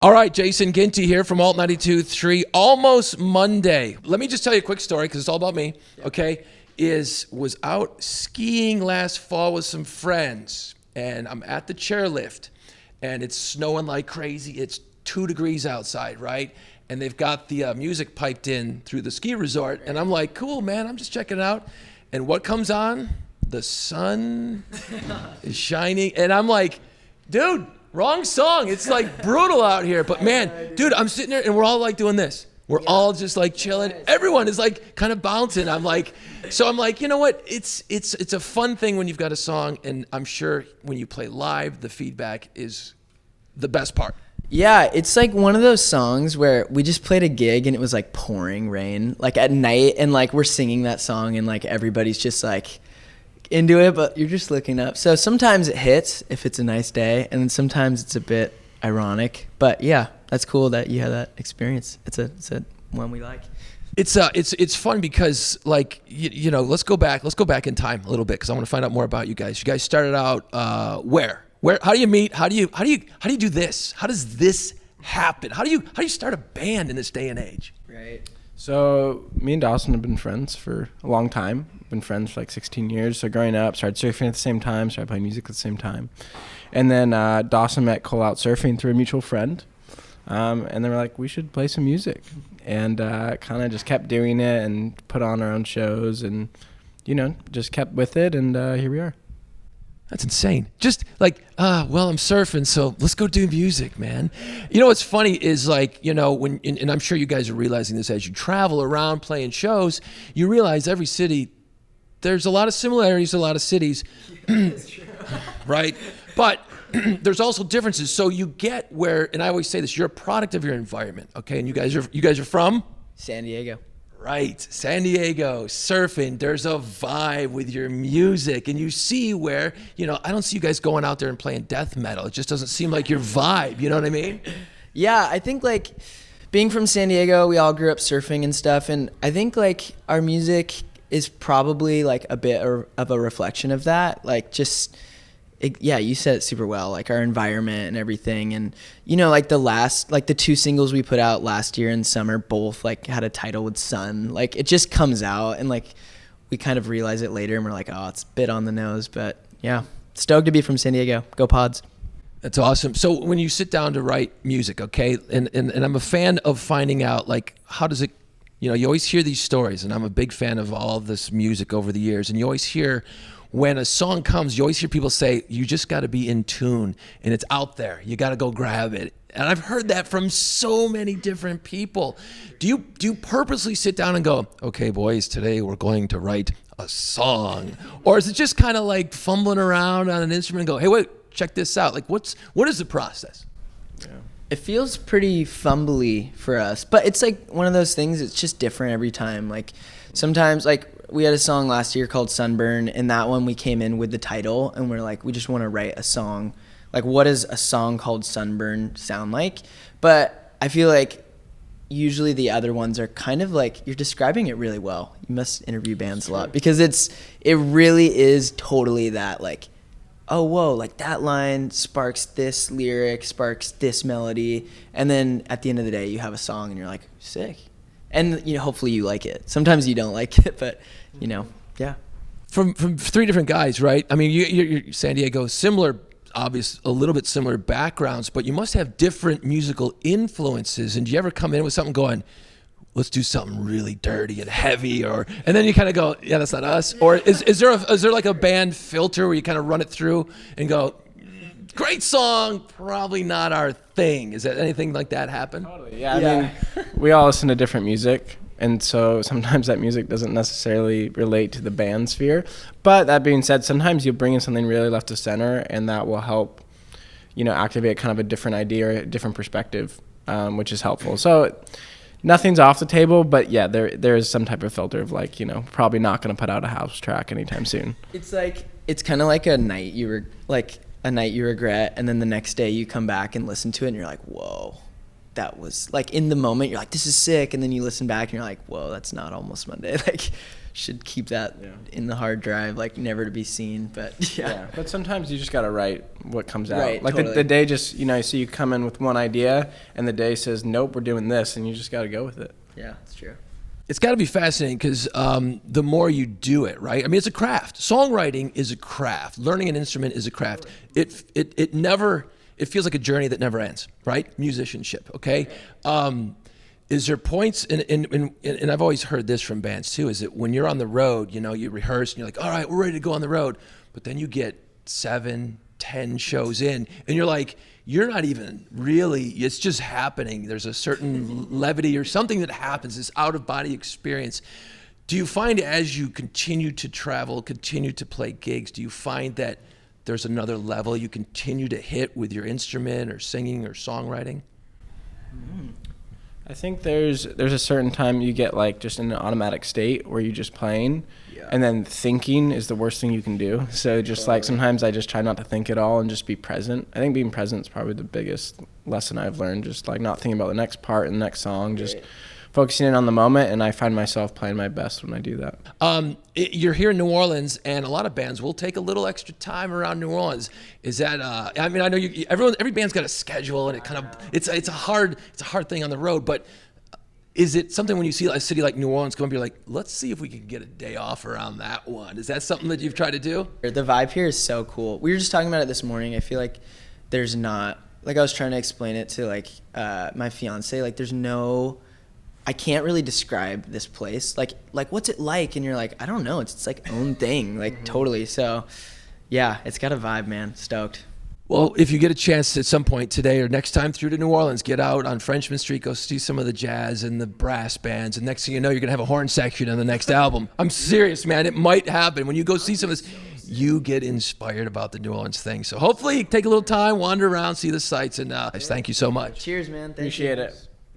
All right, Jason Ginty here from Alt 92.3. Almost Monday. Let me just tell you a quick story because it's all about me, okay? Was out skiing last fall with some friends, and I'm at the chairlift, and it's snowing like crazy. It's 2 degrees outside, right? And they've got the music piped in through the ski resort, and I'm like, cool, man, I'm just checking it out. And what comes on? The sun is shining, and I'm like, dude, wrong song. It's like brutal out here. But man, dude, I'm sitting there and we're all like doing this. We're all just like chilling. Everyone is like kind of bouncing. I'm like, you know what? It's a fun thing when you've got a song, and I'm sure when you play live, the feedback is the best part. Yeah, it's like one of those songs where we just played a gig and it was like pouring rain, like at night, and like we're singing that song and like everybody's just like into it, but you're just looking up. So sometimes it hits if it's a nice day, and then sometimes it's a bit ironic. But yeah, that's cool that you had that experience. It's a one we like. It's fun because like you know, let's go back in time a little bit because I want to find out more about you guys. You guys started out where? How do you meet? How do you do this? How does this happen? How do you start a band in this day and age? Right. So me and Dawson have been friends for a long time. Been friends for like 16 years. So growing up, started surfing at the same time, started playing music at the same time. And then Dawson met Cole out surfing through a mutual friend. And they were like, we should play some music. And kind of just kept doing it and put on our own shows and, you know, just kept with it. And here we are. That's insane. Just like, well, I'm surfing, so let's go do music, man. You know what's funny is like, you know, and I'm sure you guys are realizing this as you travel around playing shows, you realize every city, there's a lot of similarities to a lot of cities, right? But there's also differences. So you get where, and I always say this, you're a product of your environment, okay? And you guys are from? San Diego. Right, San Diego, surfing, there's a vibe with your music, and you see where, you know, I don't see you guys going out there and playing death metal. It just doesn't seem like your vibe, you know what I mean? Yeah, I think like being from San Diego, we all grew up surfing and stuff, and I think like our music is probably like a bit of a reflection of that, like just... yeah, you said it super well, like our environment and everything. And, you know, like the 2 singles we put out last year in summer, both like had a title with sun. Like it just comes out and like we kind of realize it later and we're like, oh, it's a bit on the nose. But yeah, stoked to be from San Diego. Go Pods. That's awesome. So when you sit down to write music, okay, and I'm a fan of finding out like how does it, you know, you always hear these stories, and I'm a big fan of all this music over the years, and you always hear when a song comes, you always hear people say, you just got to be in tune and it's out there. You got to go grab it. And I've heard that from so many different people. Do you purposely sit down and go, okay, boys, today we're going to write a song? Or is it just kind of like fumbling around on an instrument and go, hey, wait, check this out? Like what is the process? Yeah. It feels pretty fumbly for us, but it's like one of those things, it's just different every time. Like sometimes like we had a song last year called Sunburn, and that one we came in with the title and we're like, we just want to write a song. Like what does a song called Sunburn sound like? But I feel like usually the other ones are kind of like, you're describing it really well. You must interview bands a lot because it really is totally that like, oh, whoa, like that line sparks this lyric, sparks this melody. And then at the end of the day, you have a song and you're like, sick. And, you know, hopefully you like it. Sometimes you don't like it, but, you know, yeah. From 3 different guys, right? I mean, you're San Diego, similar, obvious, a little bit similar backgrounds, but you must have different musical influences. And do you ever come in with something going, let's do something really dirty and heavy, and then you kind of go, yeah, that's not us? Or is there like a band filter where you kind of run it through and go, great song, probably not our thing? Is that anything like that happen? Totally, yeah. I mean, we all listen to different music, and so sometimes that music doesn't necessarily relate to the band sphere. But that being said, sometimes you'll bring in something really left to center, and that will help, you know, activate kind of a different idea or a different perspective, which is helpful. So nothing's off the table, but yeah, there is some type of filter of like, you know, probably not going to put out a house track anytime soon. It's like, it's kind of like a night you regret, and then the next day you come back and listen to it and you're like, whoa, that was like in the moment you're like, this is sick, and then you listen back and you're like, whoa, that's not Almost Monday. Like, should keep that in the hard drive, like never to be seen. But yeah. But sometimes you just gotta write what comes out. Right, Like totally. the day just, you know, so you come in with one idea and the day says, nope, we're doing this, and you just gotta go with it. Yeah, that's true. It's got to be fascinating because the more you do it, right? I mean, it's a craft. Songwriting is a craft. Learning an instrument is a craft. It never, it feels like a journey that never ends, right? Musicianship, okay? Is there points, and I've always heard this from bands too, is that when you're on the road, you know, you rehearse and you're like, all right, we're ready to go on the road. But then you get 7, 10 shows in and you're like, you're not even really, it's just happening. There's a certain levity or something that happens, this out of body experience. Do you find as you continue to travel, continue to play gigs, do you find that there's another level you continue to hit with your instrument or singing or songwriting? I think there's a certain time you get like just in an automatic state where you're just playing, and then thinking is the worst thing you can do. So just like sometimes I just try not to think at all and just be present. I think being present is probably the biggest lesson I've learned, just like not thinking about the next part and the next song, just focusing in on the moment, and I find myself playing my best when I do that. You're here in New Orleans, and a lot of bands will take a little extra time around New Orleans. Is that? I mean, I know every band's got a schedule, and it kind of it's a hard thing on the road. But is it something when you see a city like New Orleans come up, you're like, let's see if we can get a day off around that one? Is that something that you've tried to do? The vibe here is so cool. We were just talking about it this morning. I feel like there's not, like I was trying to explain it to like my fiance, like there's no, I can't really describe this place. Like what's it like? And you're like, I don't know. It's like own thing, like totally. So yeah, it's got a vibe, man. Stoked. Well, if you get a chance at some point today or next time through to New Orleans, get out on Frenchman Street, go see some of the jazz and the brass bands, and next thing you know, you're going to have a horn section on the next album. I'm serious, man. It might happen. When you go see some of this, you get inspired about the New Orleans thing. So hopefully take a little time, wander around, see the sights, and thank you so much. Cheers, man. Thank Appreciate you. it.